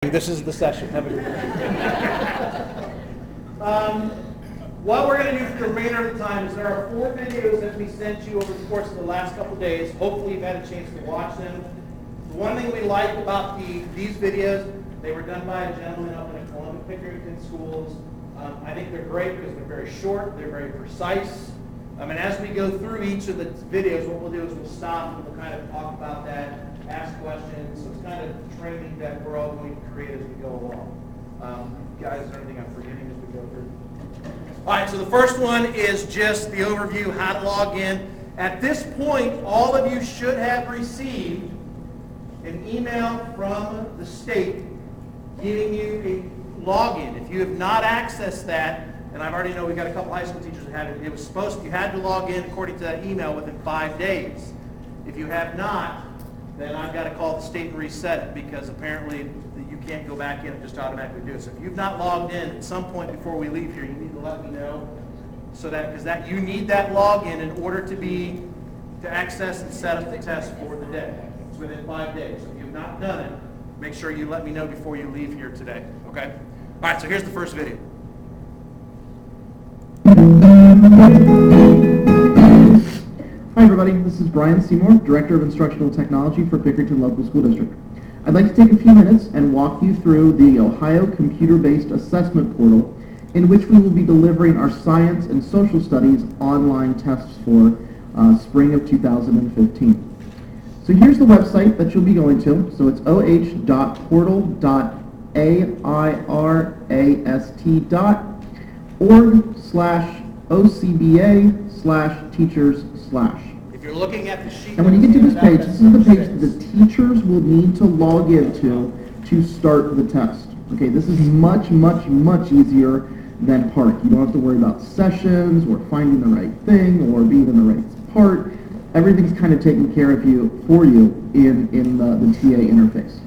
This is the session. Have a good one. What we're going to do for the remainder of the time is there are 4 videos that we sent you over the course of the last couple of days. Hopefully you've had a chance to watch them. The one thing we like about these videos, they were done by a gentleman up in the Columbia Pickerington schools. I think they're great because they're very short, they're very precise. And as we go through each of the videos, what we'll do is we'll stop and we'll kind of talk about that, ask questions. So it's kind of training that we're all going to create as we go along. Guys, is there anything I'm forgetting as we go through? All right, so the first one is just the overview, how to log in. At this point, all of you should have received an email from the state giving you a login. If you have not accessed that, and I already know we've got a couple high school teachers that had it, it was supposed you had to log in according to that email within 5 days. If you have not, then I've got to call the state and reset it because apparently you can't go back in and just automatically do it. So if you've not logged in at some point before we leave here, you need to let me know so that because you need that login in order to access and set up the test for the day. It's within 5 days. So if you've not done it, make sure you let me know before you leave here today. Okay? All right, so here's the first video. Hi everybody, this is Brian Seymour, Director of Instructional Technology for Pickerington Local School District. I'd like to take a few minutes and walk you through the Ohio Computer-Based Assessment Portal in which we will be delivering our science and social studies online tests for spring of 2015. So here's the website that you'll be going to. So it's oh.portal.airast.org/OCBA/teachers/. If you're looking at the sheet, and when you get to this page, this is the page that the teachers will need to log into to start the test. Okay, this is much, much, much easier than PARC. You don't have to worry about sessions or finding the right thing or being in the right part. Everything's kind of taken care of for you in the TA interface.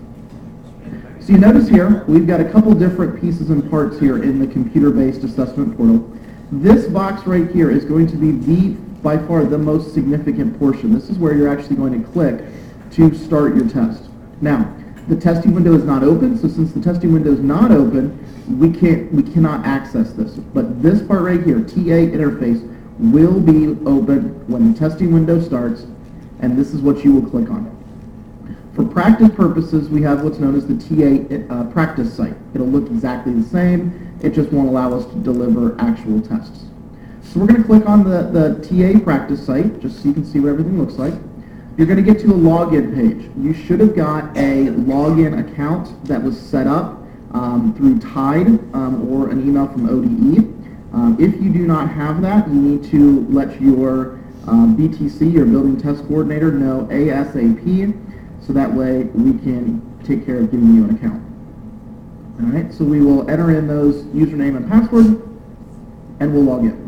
So you notice here, we've got a couple different pieces and parts here in the computer-based assessment portal. This box right here is going to be by far the most significant portion. This is where you're actually going to click to start your test. Now, the testing window is not open, so since the testing window is not open, we cannot access this. But this part right here, TA interface, will be open when the testing window starts, and this is what you will click on. For practice purposes, we have what's known as the TA practice site. It'll look exactly the same, it just won't allow us to deliver actual tests. So we're going to click on the TA practice site, just so you can see what everything looks like. You're going to get to a login page. You should have got a login account that was set up through Tide or an email from ODE. If you do not have that, you need to let your BTC, your Building Test Coordinator, know ASAP, so that way we can take care of giving you an account. All right, so we will enter in those username and password, and we'll log in.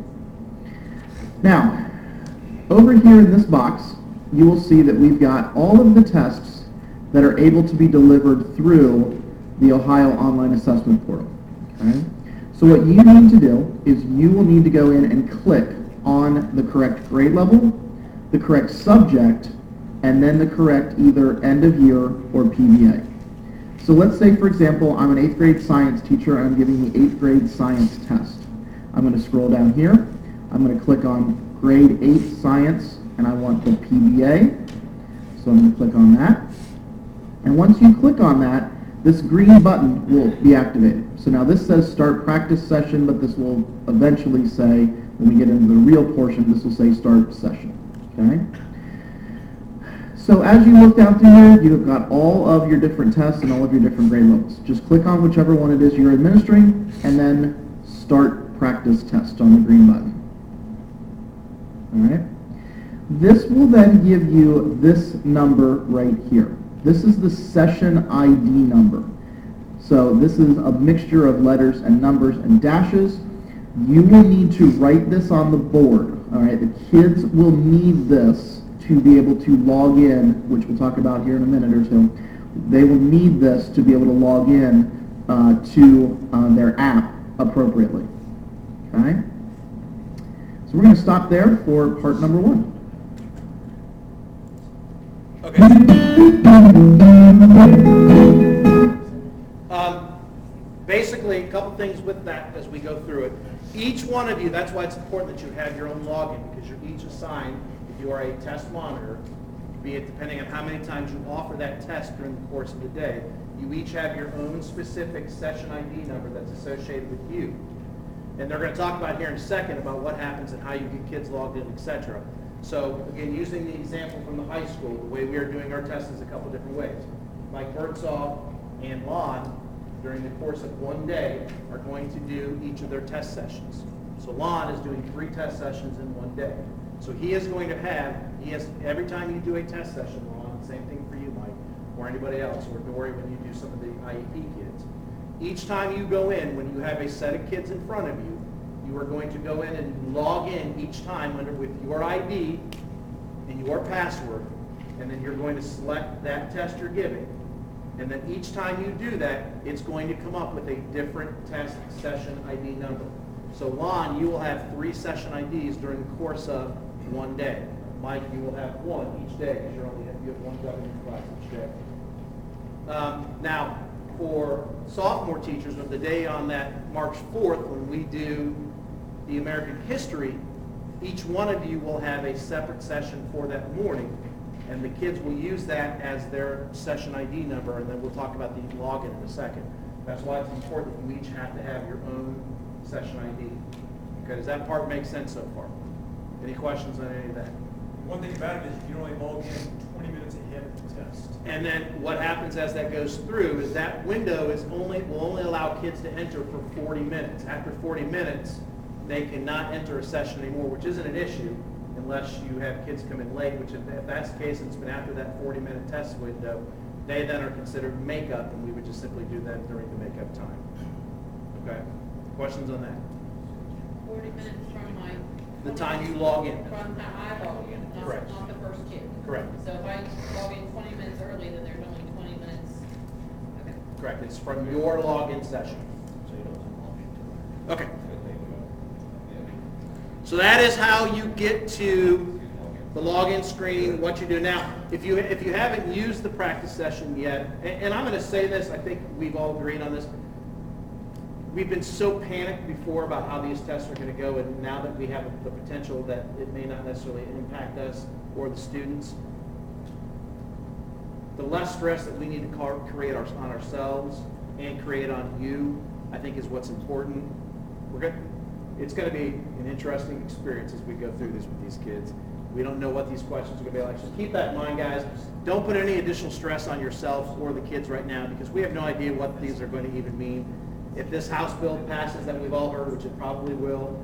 Now, over here in this box, you will see that we've got all of the tests that are able to be delivered through the Ohio Online Assessment Portal. Okay? So what you need to do is you will need to go in and click on the correct grade level, the correct subject, and then the correct either end of year or PBA. So let's say, for example, I'm an 8th grade science teacher and I'm giving the 8th grade science test. I'm going to scroll down here. I'm going to click on grade 8 science and I want the PBA. So I'm going to click on that. And once you click on that, this green button will be activated. So now this says start practice session, but this will eventually say, when we get into the real portion, this will say start session. Okay? So as you look down through here, you've got all of your different tests and all of your different grade levels. Just click on whichever one it is you're administering, and then start practice test on the green button. All right? This will then give you this number right here. This is the session ID number. So this is a mixture of letters and numbers and dashes. You will need to write this on the board. All right? The kids will need this to be able to log in, which we'll talk about here in a minute or two. They will need this to be able to log in to their app appropriately. Okay? So we're going to stop there for part number 1. Okay. Basically, a couple things with that as we go through it. Each one of you, that's why it's important that you have your own login, because you're each assigned, if you are a test monitor, be it depending on how many times you offer that test during the course of the day, you each have your own specific session ID number that's associated with you. And they're going to talk about here in a second about what happens and how you get kids logged in, etc. So again, using the example from the high school, the way we are doing our tests is a couple different ways. Mike Birdsall and Lon, during the course of one day, are going to do each of their test sessions. So Lon is doing 3 test sessions in one day. So he is going to have, every time you do a test session, Lon, same thing for you, Mike, or anybody else, or Dory when you do some of the IEP kids. Each time you go in, when you have a set of kids in front of you, you are going to go in and log in each time with your ID and your password, and then you're going to select that test you're giving. And then each time you do that, it's going to come up with a different test session ID number. So Lon, you will have 3 session IDs during the course of one day. Mike, you will have 1 each day because you have 1 government class each day. Now, for sophomore teachers, of the day on that March 4th, when we do the American history, each one of you will have a separate session for that morning. And the kids will use that as their session ID number, and then we'll talk about the login in a second. That's why it's important that you each have to have your own session ID. Okay, does that part make sense so far? Any questions on any of that? One thing about it is you can only log in 20 minutes ahead of the test. And then what happens as that goes through is that window will only allow kids to enter for 40 minutes. After 40 minutes, they cannot enter a session anymore, which isn't an issue, unless you have kids come in late, which if that's the case, it's been after that 40-minute test window, they then are considered makeup, and we would just simply do that during the makeup time. Okay? Questions on that? 40 minutes from The time you log in. From the time I log in, Correct. not the first kid. Correct. So if I log in 20 minutes early, then there's only 20 minutes. Okay. Correct. It's from your login session. Okay. So that is how you get to the login screen, what you do. Now, if you haven't used the practice session yet, and I'm going to say this, I think we've all agreed on this. We've been so panicked before about how these tests are going to go, and now that we have the potential that it may not necessarily impact us or the students, the less stress that we need to create on ourselves and create on you, I think is what's important. It's going to be an interesting experience as we go through this with these kids. We don't know what these questions are going to be like. So keep that in mind, guys. Don't put any additional stress on yourself or the kids right now, because we have no idea what these are going to even mean. If this House bill passes that we've all heard, which it probably will,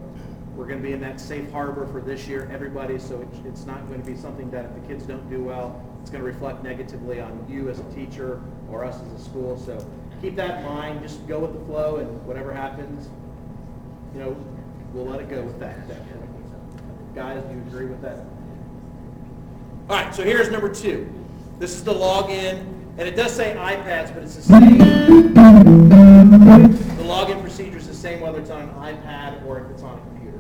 we're going to be in that safe harbor for this year, everybody, so it's not going to be something that if the kids don't do well, it's going to reflect negatively on you as a teacher or us as a school. So keep that in mind. Just go with the flow, and whatever happens, we'll let it go with that. Guys, do you agree with that? All right, so here's number 2. This is the login, and it does say iPads, but it's the same. The login procedure is the same whether it's on an iPad or if it's on a computer.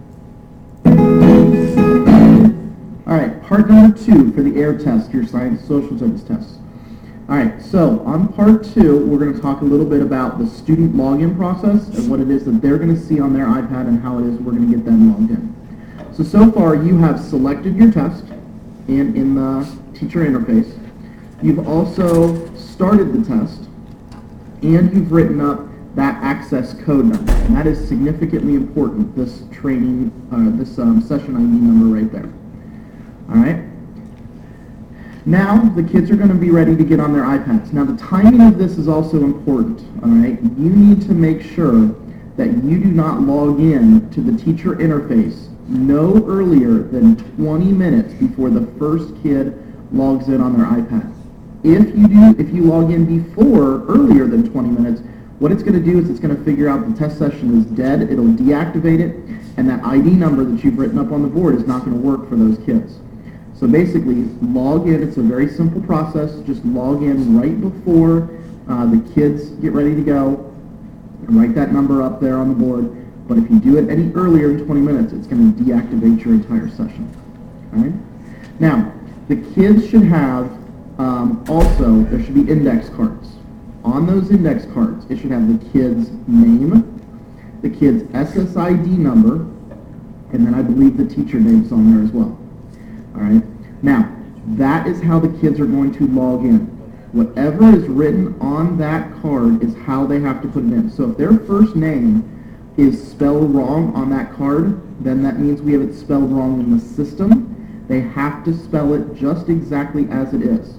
All right, part number 2 for the AIR test, your science social studies test. All right, so on part 2, we're going to talk a little bit about the student login process and what it is that they're going to see on their iPad and how it is we're going to get them logged in. So far you have selected your test and in the teacher interface. You've also started the test, and you've written up that access code number. And that is significantly important, this training, session ID number right there. All right? Now, the kids are going to be ready to get on their iPads. Now, the timing of this is also important, all right? You need to make sure that you do not log in to the teacher interface no earlier than 20 minutes before the first kid logs in on their iPad. If you log in earlier than 20 minutes, what it's going to do is it's going to figure out the test session is dead, it'll deactivate it, and that ID number that you've written up on the board is not going to work for those kids. So basically, log in. It's a very simple process. Just log in right before the kids get ready to go and write that number up there on the board. But if you do it any earlier than 20 minutes, it's going to deactivate your entire session. All right? Now, the kids should have, also, there should be index cards. On those index cards, it should have the kid's name, the kid's SSID number, and then I believe the teacher name's on there as well. All right. Now, that is how the kids are going to log in. Whatever is written on that card is how they have to put it in. So if their first name is spelled wrong on that card, then that means we have it spelled wrong in the system. They have to spell it just exactly as it is.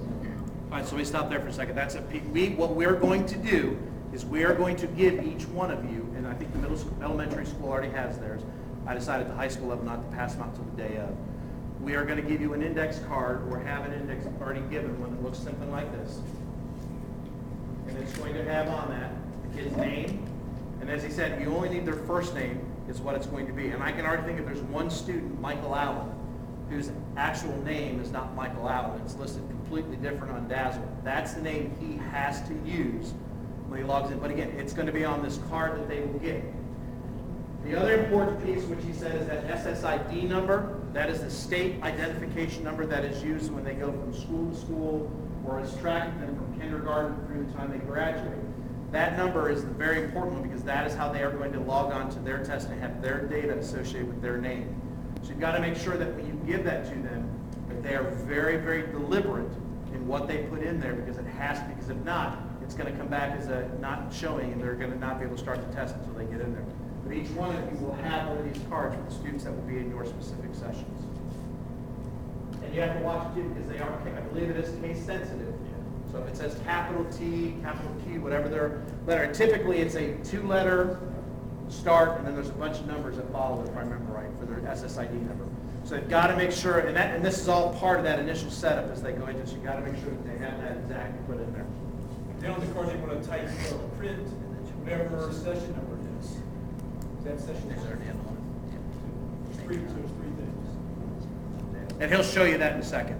All right, so we stop there for a second. That's what we're going to do is we are going to give each one of you, and I think the elementary school already has theirs. I decided the high school level not to pass them out until the day of. We are going to give you an index card or have an index already given one that looks something like this. And it's going to have on that the kid's name. And as he said, you only need their first name is what it's going to be. And I can already think if there's one student, Michael Allen, whose actual name is not Michael Allen. It's listed completely different on Dazzle. That's the name he has to use when he logs in. But again, it's going to be on this card that they will get. The other important piece, which he said, is that SSID number. That is the state identification number that is used when they go from school to school or is tracking them from kindergarten through the time they graduate. That number is the very important one because that is how they are going to log on to their test and have their data associated with their name. So you've got to make sure that when you give that to them, that they are very, very deliberate in what they put in there because it has to, because if not, it's going to come back as a not showing and they're going to not be able to start the test until they get in there. But each one of you will have one of these cards for the students that will be in your specific sessions. And you have to watch it too because they are, I believe it is case sensitive. So if it says capital T, whatever their letter, and typically it's a 2-letter start and then there's a bunch of numbers that follow it, if I remember right, for their SSID number. So they've got to make sure, and this is all part of that initial setup as they go into, so you've got to make sure that they have that exactly put in there. Then on the card, you want to type or print whatever session number it is. That session is there. Three things. And he'll show you that in a second.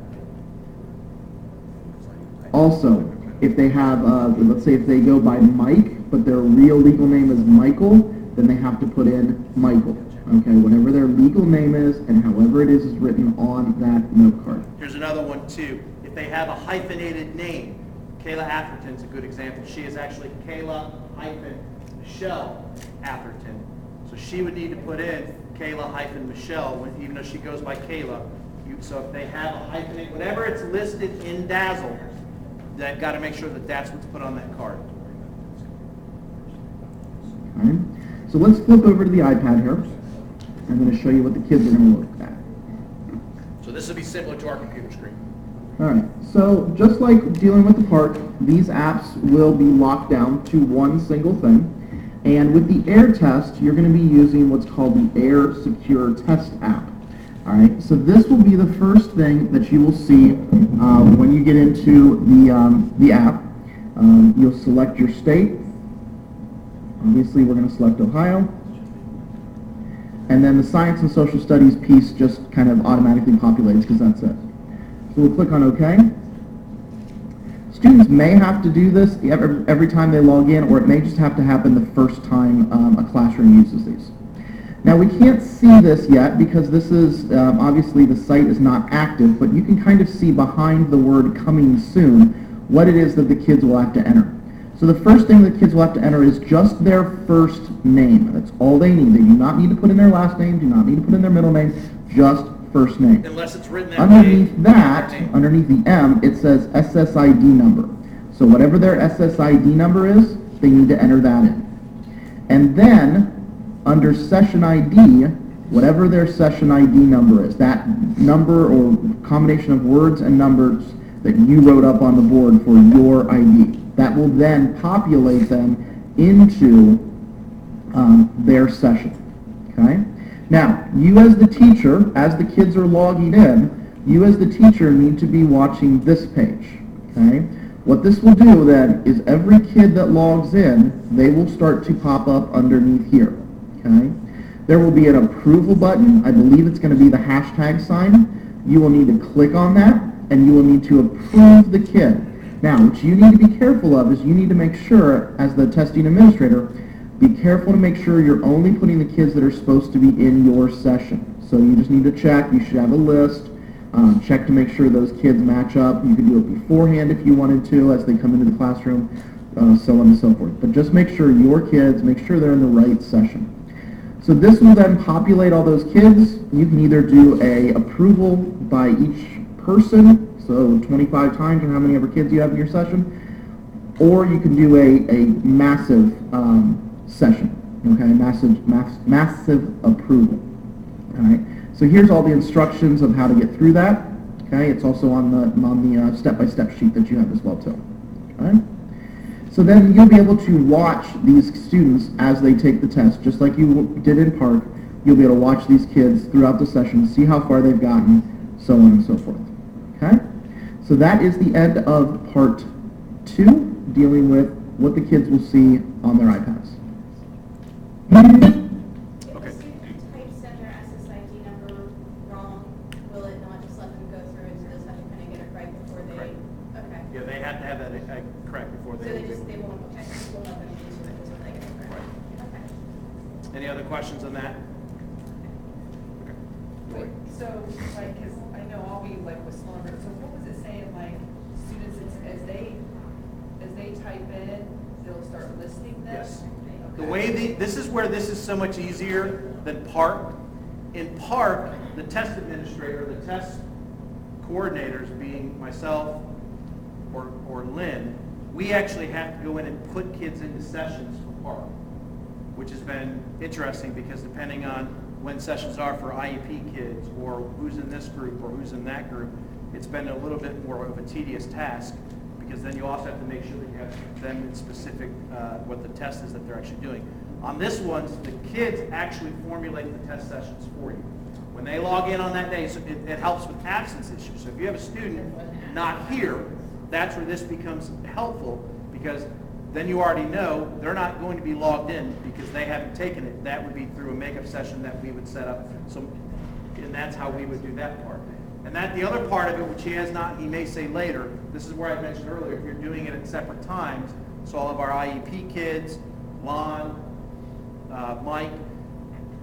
Also, if they have, let's say if they go by Mike, but their real legal name is Michael, then they have to put in Michael. Okay, whatever their legal name is and however it is written on that note card. Here's another one too. If they have a hyphenated name, Kayla Atherton's a good example. She is actually Kayla-Michelle Atherton. So she would need to put in Kayla-Michelle, even though she goes by Kayla. So if they have a hyphenate, whatever it's listed in Dazzle, they've got to make sure that that's what's put on that card. All right. So let's flip over to the iPad here. I'm going to show you what the kids are going to look at. So this will be similar to our computer screen. All right. So just like dealing with the park, these apps will be locked down to one single thing. And with the AIR test, you're going to be using what's called the AIR Secure Test app. All right, so this will be the first thing that you will see when you get into the app. You'll select your state. Obviously, we're going to select Ohio. And then the science and social studies piece just kind of automatically populates because that's it. So we'll click on OK. Students may have to do this every time they log in, or it may just have to happen the first time a classroom uses these. Now we can't see this yet because this is, obviously the site is not active, but you can kind of see behind the word coming soon what it is that the kids will have to enter. So the first thing the kids will have to enter is just their first name. That's all they need. They do not need to put in their last name, do not need to put in their middle name, just first name. Unless it's written that underneath that, underneath the M, it says SSID number. So whatever their SSID number is, they need to enter that in. And then under session ID, whatever their session ID number is, that number or combination of words and numbers that you wrote up on the board for your ID, that will then populate them into their session. Okay? Now, you as the teacher, as the kids are logging in, you as the teacher need to be watching this page. Okay? What this will do then is every kid that logs in, they will start to pop up underneath here. Okay? There will be an approval button. I believe it's going to be the hashtag sign. You will need to click on that, and you will need to approve the kid. Now, what you need to be careful of is you need to make sure, as the testing administrator, be careful to make sure you're only putting the kids that are supposed to be in your session. So you just need to check. You should have a list. Check to make sure those kids match up. You can do it beforehand if you wanted to as they come into the classroom. so on and so forth. But just make sure your kids, make sure they're in the right session. So this will then populate all those kids. You can either do a approval by each person, so 25 times or how many ever kids you have in your session, or you can do a massive session, okay, massive approval. All right. So here's all the instructions of how to get through that. Okay, it's also on the step-by-step sheet that you have as well too. Okay. So then you'll be able to watch these students as they take the test, just like you did in Park. You'll be able to watch these kids throughout the session, see how far they've gotten, so on and so forth. Okay? So that is the end of part 2, dealing with what the kids will see on their iPads. If Okay. a student types in their SSID number wrong, will it not just let them go through it, so they'll have to kind of get it right before they, Right. okay. Yeah, they have to have that correct before So they. they won't, okay, we'll let them into it until they get it right. Okay. Any other questions on that? Wait, so, like, cause I know I'll be like with smaller groups, so what was it saying, like, students, as they type in, they'll start listing them? Yes. The Okay. way this is where this is so much easier than Park. In Park, the test administrator, the test coordinators, being myself or Lynn, we actually have to go in and put kids into sessions for Park, which has been interesting because depending on when sessions are for IEP kids or who's in this group or who's in that group, it's been a little bit more of a tedious task because then you also have to make sure that you have them in specific, what the test is that they're actually doing. On this one, the kids actually formulate the test sessions for you. When they log in on that day, so it helps with absence issues. So if you have a student not here, that's where this becomes helpful because then you already know they're not going to be logged in because they haven't taken it. That would be through a makeup session that we would set up. So, and that's how we would do that part. And that the other part of it, which he has not, he may say later, this is where I mentioned earlier, if you're doing it at separate times, so all of our IEP kids, Lon, Mike,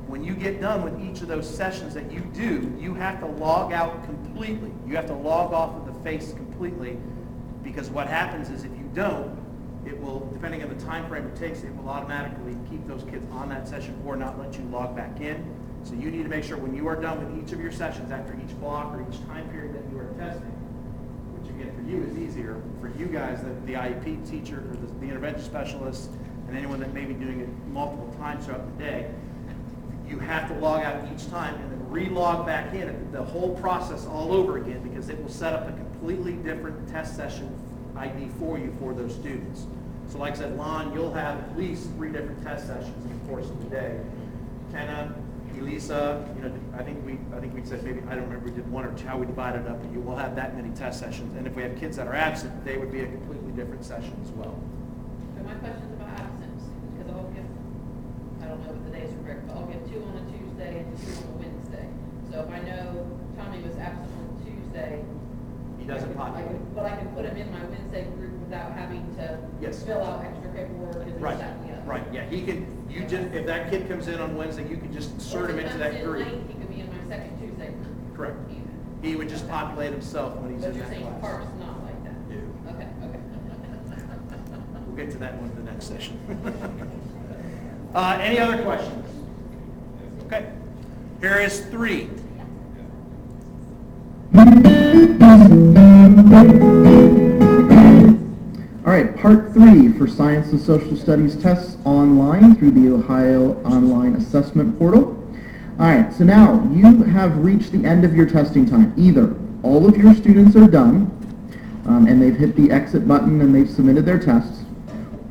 when you get done with each of those sessions that you do, you have to log out completely. You have to log off of the face completely because what happens is if you don't, it will, depending on the time frame it takes, it will automatically keep those kids on that session or not let you log back in. So you need to make sure when you are done with each of your sessions, after each block or each time period that you are testing, which again for you is easier, for you guys, the IEP teacher or the intervention specialist and anyone that may be doing it multiple times throughout the day, you have to log out each time and then re-log back in the whole process all over again because it will set up a completely different test session ID for you for those students. So like I said, Lon, you'll have at least 3 different test sessions in the course of the day. Kenna, Elisa, I think we said maybe, I don't remember if we did 1 or 2, how we divided it up, but you will have that many test sessions. And if we have kids that are absent, they would be a completely different session as well. So my question's about absence, because I'll give, I don't know what the days are correct, but I'll give 2 on a Tuesday and 2 on a Wednesday. So if I know Tommy was absent on Tuesday. He doesn't populate. But I can put him in my Wednesday group without having to Yes. fill out extra paperwork and Right, this, that, and the other. right, yeah, he can, you just, if that kid comes in on Wednesday, you can just insert him into that group. If he comes in late, he could be in my second Tuesday group. Correct. Either. He would just populate himself when he's But in you're that saying class. Park's not like that? No. Okay. We'll get to that one in the next session. Any other questions? Okay. Here is 3. All right, part 3 for Science and Social Studies tests online through the Ohio Online Assessment Portal. All right, so now you have reached the end of your testing time. Either all of your students are done and they've hit the exit button and they've submitted their tests,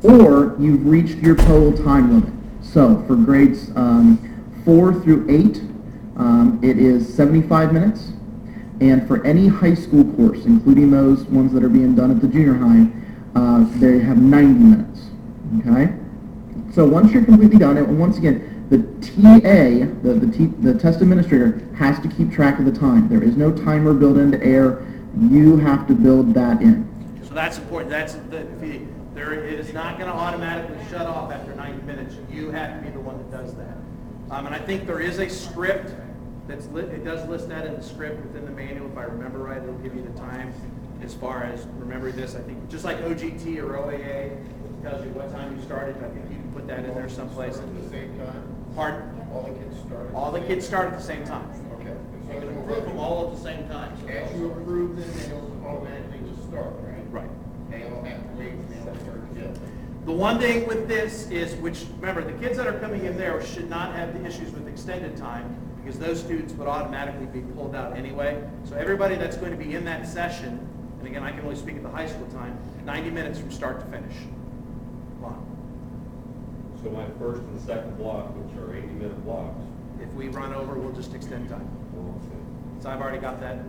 or you've reached your total time limit. So for grades 4 through 8, it is 75 minutes. And for any high school course, including those ones that are being done at the junior high, they have 90 minutes, okay? So once you're completely done, and once again, the TA, the test administrator, has to keep track of the time. There is no timer built into AIR. You have to build that in. So that's important. It is not going to automatically shut off after 90 minutes. You have to be the one that does that. And I think there is a script it does list that in the script within the manual. If I remember right, it'll give you the time as far as remembering this. I think just like OGT or OAA, tells you what time you started. I think you can put that in there someplace. At the same time? Pardon? All the kids start? All the kids start at the same time. Okay. You can approve them all at the same time. As you approve them, they don't automatically just start, right? Right. They all have to wait, and they all start together. The one thing with this is, which, remember, the kids that are coming in there should not have the issues with extended time, because those students would automatically be pulled out anyway. So everybody that's going to be in that session, and again, I can only speak at the high school time, 90 minutes from start to finish. Come on. So my first and second block, which are 80-minute blocks. If we run over, we'll just extend time. Well, So I've already got that.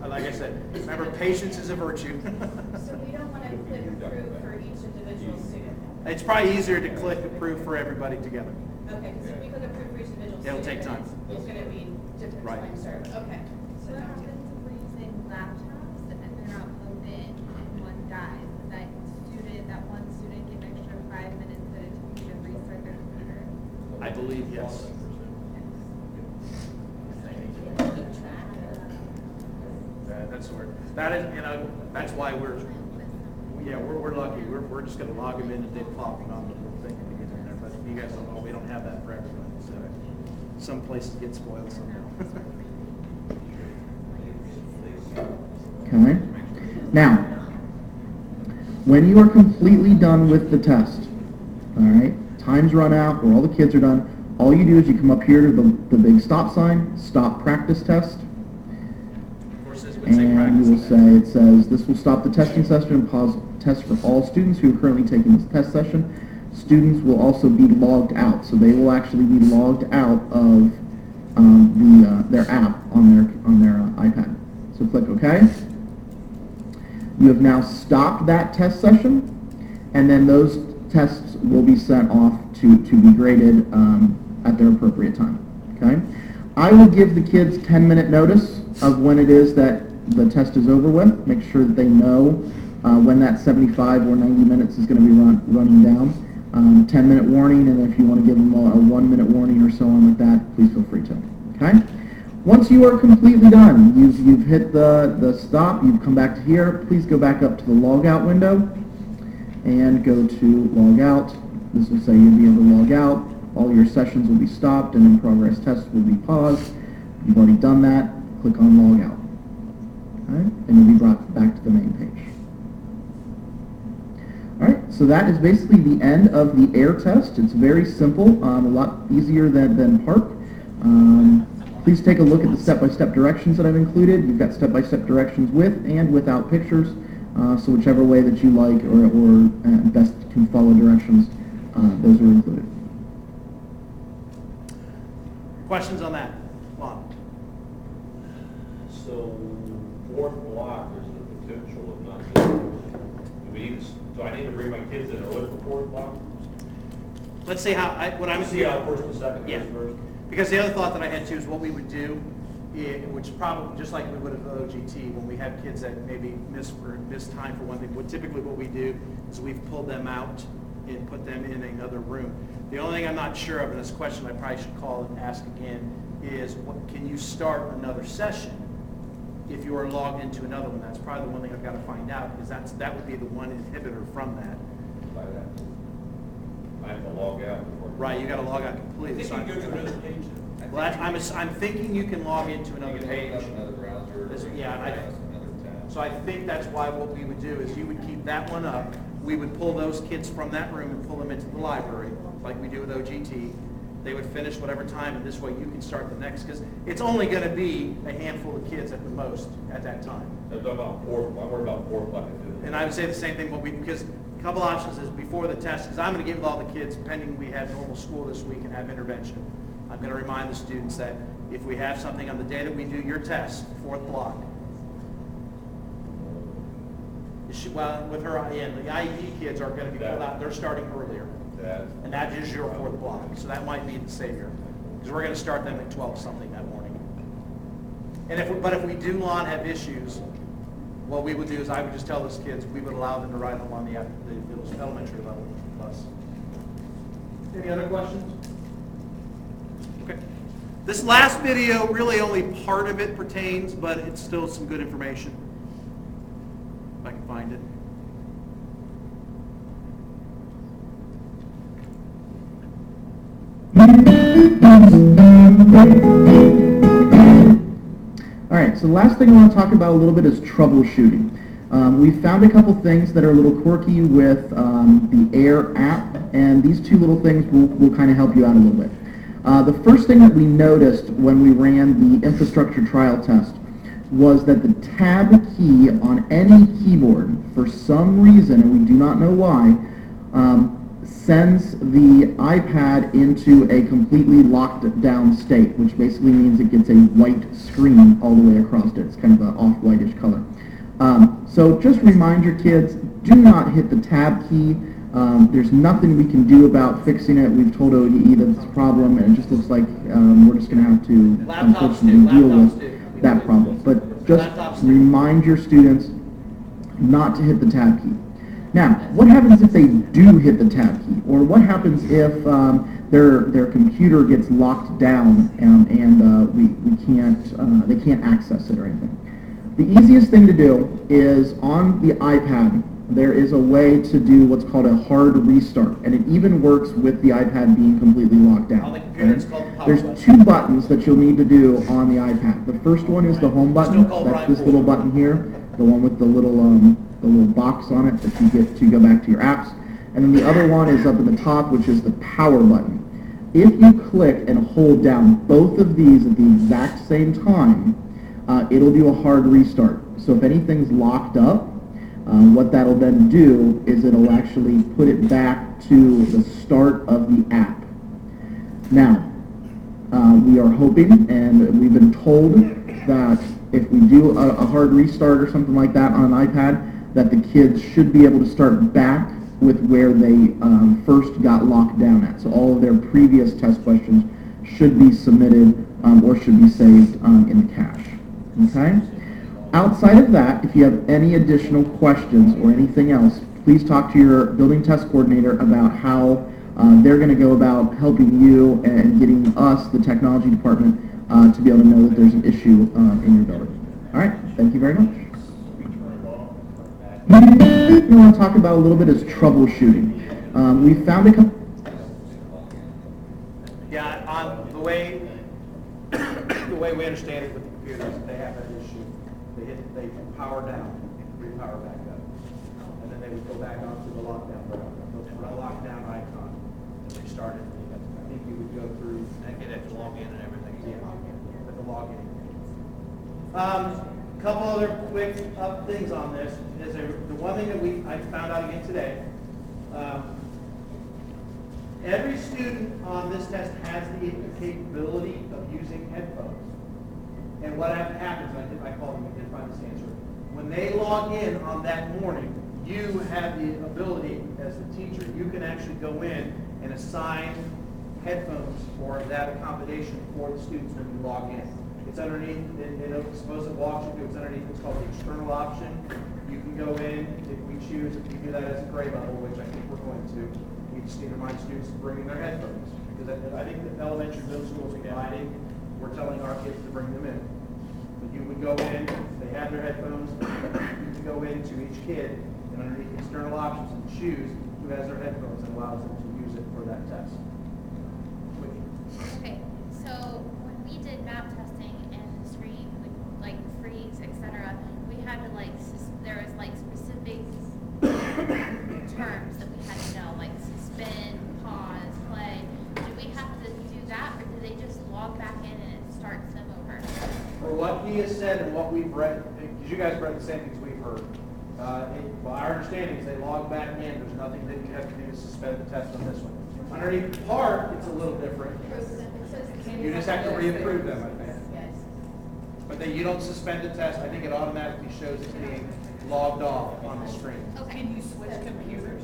Like I said, remember, patience is a virtue. So we don't want to click approve for each individual student? It's probably easier to click approve for everybody together. Okay, because if we click approve for each individual student. It'll take time. It's going to be different Right. time served. Okay. So what happens if we're using laptops and they're not plugged in and one dies? Does that one student get an extra 5 minutes that it took you to restart their computer? I believe yes. That's the word. That is, that's why we're lucky. We're just going to log them in and then pop them on the little thing to get in there. But you guys don't know, we don't have that for everybody. So some places get spoiled somehow. Okay. Now, when you are completely done with the test, all right, time's run out, or all the kids are done, all you do is you come up here to the big stop sign, stop practice test, Of course, this would say and practice. you will say, it says, this will stop the testing session and pause test for all students who are currently taking this test session. Students will also be logged out, so they will actually be logged out of their app on their iPad. So click OK. You have now stopped that test session, and then those tests will be sent off to be graded at their appropriate time. Okay. I will give the kids 10-minute notice of when it is that the test is over with. Make sure that they know when that 75 or 90 minutes is going to be running down. 10-minute warning, and if you want to give them a 1-minute warning or so on like that, please feel free to. Okay? Once you are completely done, you've hit the stop, you've come back to here, please go back up to the logout window and go to log out. This will say you'll be able to log out. All your sessions will be stopped and in progress tests will be paused. You've already done that. Click on log out. Okay? And you'll be brought back to the main page. Alright, so that is basically the end of the AIR test. It's very simple, a lot easier than PARC. Please take a look at the step-by-step directions that I've included. You've got step-by-step directions with and without pictures, so whichever way that you like or best can follow directions, those are included. Questions on that? Come on. So fourth block, there's the potential of not being, do I need to bring my kids in early for fourth block? Let's see how, what I'm See how first and second Yeah. goes first? Because the other thought that I had too is what we would do, which is probably just like we would at the OGT, when we have kids that maybe miss time for one thing. Typically what we do is we've pulled them out and put them in another room. The only thing I'm not sure of, and this question I probably should call and ask again, is can you start another session if you are logged into another one? That's probably the one thing I've got to find out, because that would be the one inhibitor from that. By that. I have to log out before. Right, you got to log out I completely. think So you can go to another page. well, I'm thinking you can log into another page. Another browser. This- yeah, and So I think that's why what we would do is you would keep that one up. We would pull those kids from that room and pull them into the library, like we do with OGT. They would finish whatever time, and this way you can start the next, because it's only going to be a handful of kids at the most at that time. I'm talking about fourth, I'm worried about fourth block. And I would say the same thing, because a couple options is before the test, because I'm going to give all the kids, pending we have normal school this week and have intervention, I'm going to remind the students that if we have something on the day that we do your test, fourth block, well, with her, yeah, the IEP kids are going to be pulled out, they're starting earlier. And that is your fourth block, so that might be the savior, because we're going to start them at 12 something that morning. And if we do not have issues, what we would do is I would just tell those kids we would allow them to ride them on the elementary level bus. Any other questions? Okay. This last video, really only part of it pertains, but it's still some good information. If I can find it. All right, so the last thing I want to talk about a little bit is troubleshooting. We found a couple things that are a little quirky with the AIR app, and these two little things will kind of help you out a little bit. The first thing that we noticed when we ran the infrastructure trial test was that the tab key on any keyboard, for some reason, and we do not know why, sends the iPad into a completely locked down state, which basically means it gets a white screen all the way across it. It's kind of an off-whitish color. So just remind your kids, do not hit the tab key. There's nothing we can do about fixing it. We've told ODE that it's a problem, and it just looks like we're just going to have to unfortunately deal with that problem. But just remind your students not to hit the tab key. Now, what happens if they do hit the tab key? Or what happens if their computer gets locked down and they can't access it or anything? The easiest thing to do is on the iPad, there is a way to do what's called a hard restart, and it even works with the iPad being completely locked down. On the computer, it's called the power There's button. 2 buttons that you'll need to do on the iPad. The first one is the home button. Still called That's Brian this Poole. little button here, the one with the little box on it that you get to go back to your apps. And then the other one is up at the top, which is the power button. If you click and hold down both of these at the exact same time, it'll do a hard restart. So if anything's locked up, what that'll then do is it'll actually put it back to the start of the app. Now, we are hoping, and we've been told that if we do a hard restart or something like that on an iPad, that the kids should be able to start back with where they first got locked down at. So all of their previous test questions should be submitted or should be saved in the cache. Okay? Outside of that, if you have any additional questions or anything else, please talk to your building test coordinator about how they're going to go about helping you and getting us, the technology department, to be able to know that there's an issue in your building. All right, thank you very much. What we want to talk about a little bit is troubleshooting. We found a couple... Yeah, on the way we understand it with the computers, they have that issue. They power down, repower back up, and then they would go back onto the lockdown button. The lockdown icon that they started. I think you would go through. And get it to log in and everything. Yeah, at the login. Couple other quick things on this is the one thing that I found out again today. Every student on this test has the capability of using headphones. And what happens, I call them, I didn't find this answer. When they log in on that morning, you have the ability, as the teacher, you can actually go in and assign headphones or that accommodation for the students when you log in. It's underneath, suppose it walks you through, it's underneath, it's called the external option. You can go in, if we choose, if you do that as a grade level, which I think we're going to, we just need to remind students to bring in their headphones. Because I think the elementary middle schools are providing, we're telling our kids to bring them in. But you would go in, they have their headphones, you can go into each kid and underneath external options and choose who has their headphones and allows them to use it for that test. Okay, so when we did map testing and screen, like freeze, etc., we had to there was specific terms that we had to know, like suspend, pause, play. Do we have to do that, or do they just log back in and it starts them over? For what he has said and what we've read, because you guys read the same things we've heard, well, our understanding is they log back in. There's nothing that you have to do to suspend the test on this one. Underneath the part, it's a little different. You just have to reapprove them, I think. But then you don't suspend the test. I think it automatically shows it being logged off on the screen. Okay. Can you switch computers?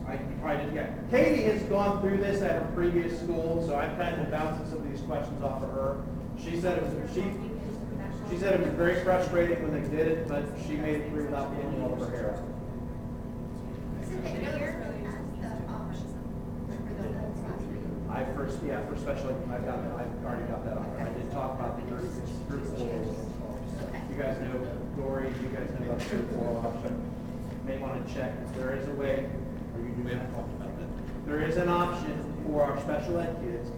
I probably did, yeah. Katie has gone through this at her previous school, so I've kind of been bouncing some of these questions off of her. She said it was very frustrating when they did it, but she made it through without pulling all of her hair out. For special, I've already got that on there. I did talk about the group oral. You guys know Dory, you guys know about the group oral option. You may want to check if there is a way, or you do not talk about that. There is an option for our special ed kids,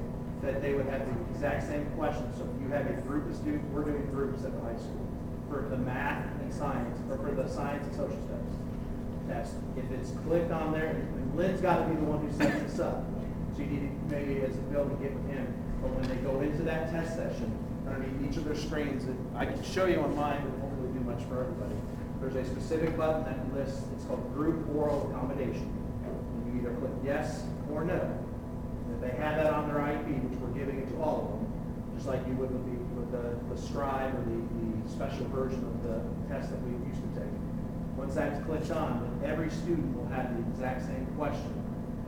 that they would have the exact same questions. So if you have a group of students, we're doing groups at the high school for the math and science, or for the science and social studies test. If it's clicked on there, and Lynn's got to be the one who sets this up. So you need to, maybe as a bill to get with him. But when they go into that test session, underneath each of their screens, that I can show you on mine, but it won't really do much for everybody. There's a specific button that lists, it's called group oral accommodation. And you either click yes or no. And if they have that on their IEP, which we're giving it to all of them, just like you would with the scribe or the special version of the test that we used to take. Once that's clicked on, then every student will have the exact same question.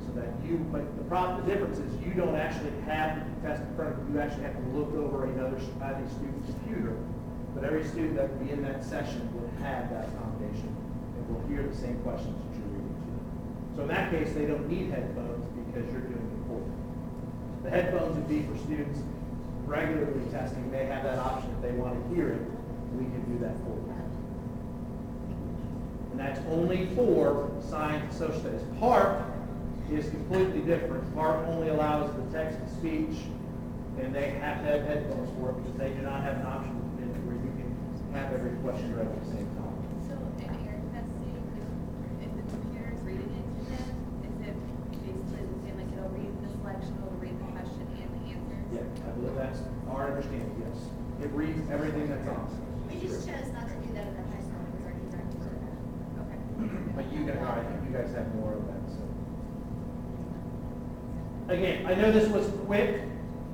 So that but the difference is you don't actually have the test in front of you. You actually have to look over another student's computer. But every student that will be in that session will have that accommodation and will hear the same questions that you're reading to them. So in that case, they don't need headphones because you're doing it for them. The headphones would be for students regularly testing. They have that option if they want to hear it. We can do that for them. And that's only for science and social studies. PARC is completely different. PARC only allows the text-to-speech, and they have to have headphones for it because they do not have an option where you can have every question read at the same time. So in air testing, if the computer is reading it to them, is it basically the same, like it'll read the selection, it'll read the question and the answer? Yeah, I believe that's our understanding, yes. It reads everything that's on. We just chose not to do that in our high school because our directors are that. Okay. But I think you guys have more of that, so. Again, I know this was quick.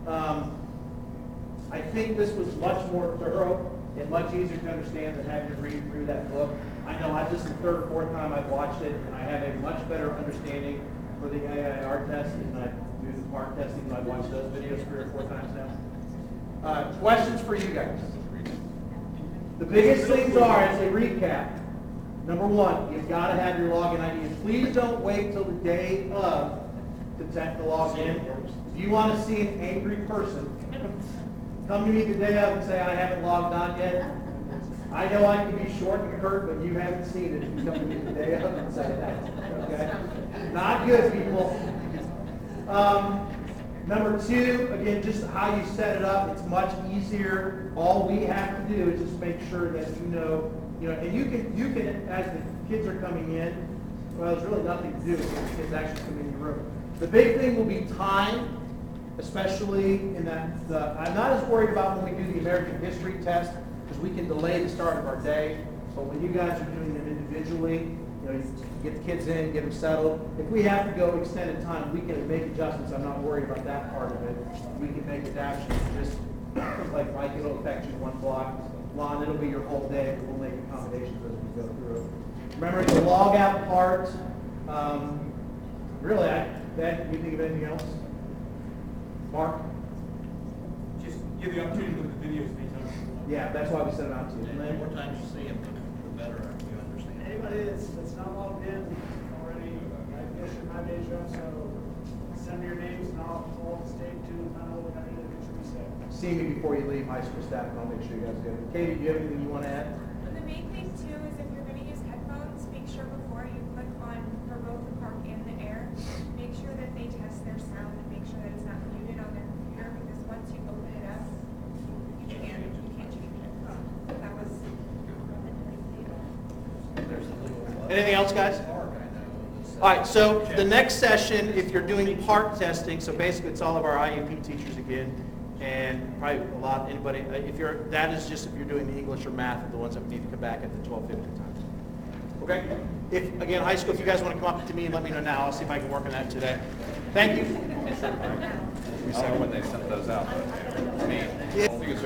I think this was much more thorough and much easier to understand than having to read through that book. I know this is the third or fourth time I've watched it, and I have a much better understanding for the AIR test than I do the PARC testing. I've watched those videos 3 or 4 times now. Questions for you guys. The biggest things are, as a recap, number one, you've got to have your login ID. And please don't wait till the day of to check the login. If you want to see an angry person, come to me the day of and say, I haven't logged on yet. I know I can be short and curt, but you haven't seen it. You come to me the day of and say that. Okay? Not good, people. Number two, again, just how you set it up. It's much easier. All we have to do is just make sure that you know, and you can, as the kids are coming in, well, there's really nothing to do when the kids actually come in your room. The big thing will be time, especially in that, I'm not as worried about when we do the American history test, because we can delay the start of our day. But when you guys are doing them individually, you get the kids in, get them settled. If we have to go extended time, we can make adjustments. I'm not worried about that part of it. We can make adaptations. Just like Mike, it'll affect you one block. Lon, it'll be your whole day. We'll make accommodations as we go through. Remember the log out part. Really, Ben, can you think of anything else? Mark? Just give the opportunity to look at the videos anytime. Yeah, that's why we sent them out to you. And the more times you see them, the better you understand. Anybody that's not logged in already, I guess your my day's run, so send me your names and I'll call the state to find out what I need to get you reset. See me before you leave high school staff, and I'll make sure you guys get it. Katie, do you have anything you want to add? And the main thing too is if you're going to use headphones, make sure before you click on for both the PARC and the air, make sure that they test their sound and make sure that it's not muted on their computer, because once you open it up, you can't change it. That was. Anything else, guys? All right, so the next session, if you're doing PARC testing, so basically it's all of our IEP teachers again, and probably a lot, anybody, that is just if you're doing the English or math, are the ones that need to come back at the 12:50 time. Okay? If, again, high school, if you guys want to come up to me and let me know now, I'll see if I can work on that today. Thank you. We saw when they sent those out. I mean,